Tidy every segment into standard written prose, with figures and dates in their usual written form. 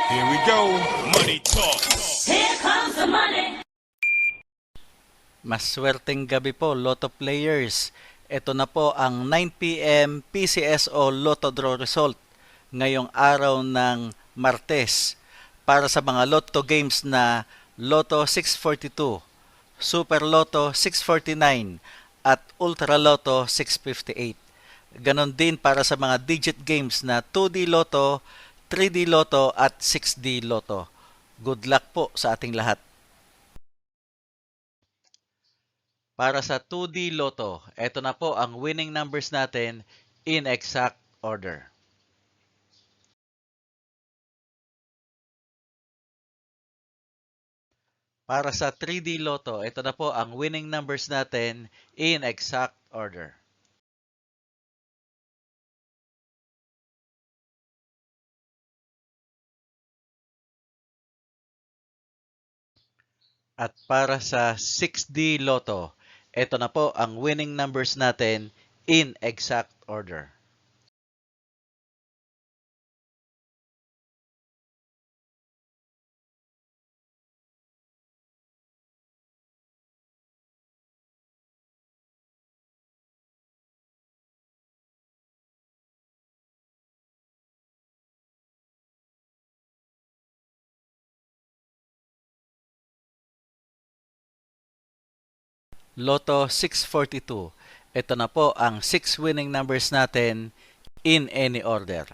Here we go. Money talk. Here comes the money. Maswerteng gabi po, Lotto players. Ito na po ang 9 p.m. PCSO Lotto Draw result ngayong araw ng Martes para sa mga Lotto games na Lotto 642, Super Lotto 649 at Ultra Lotto 658. Ganon din para sa mga digit games na 2D Lotto, 3D Lotto at 6D Lotto. Good luck po sa ating lahat. Para sa 2D Lotto, ito na po ang winning numbers natin in exact order. Para sa 3D Lotto, ito na po ang winning numbers natin in exact order. At para sa 6D Lotto, ito na po ang winning numbers natin in exact order. Lotto 642. Ito na po ang 6 winning numbers natin in any order.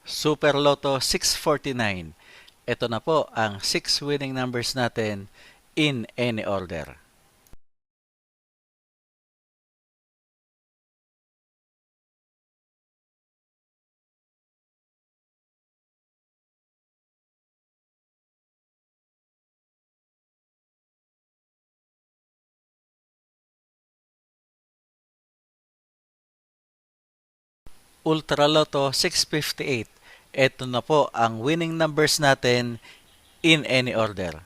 Super Lotto 649. Ito na po ang 6 winning numbers natin in any order. Ultra Lotto 658. Ito na po ang winning numbers natin in any order.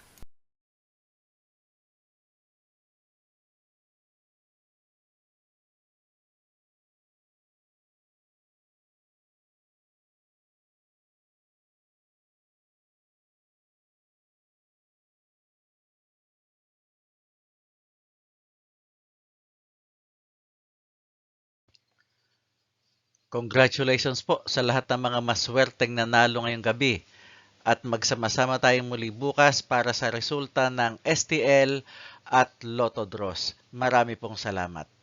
Congratulations po sa lahat ng mga maswerteng nanalo ngayong gabi. At magsama-sama tayong muli bukas para sa resulta ng STL at Lotto Draws. Marami pong salamat.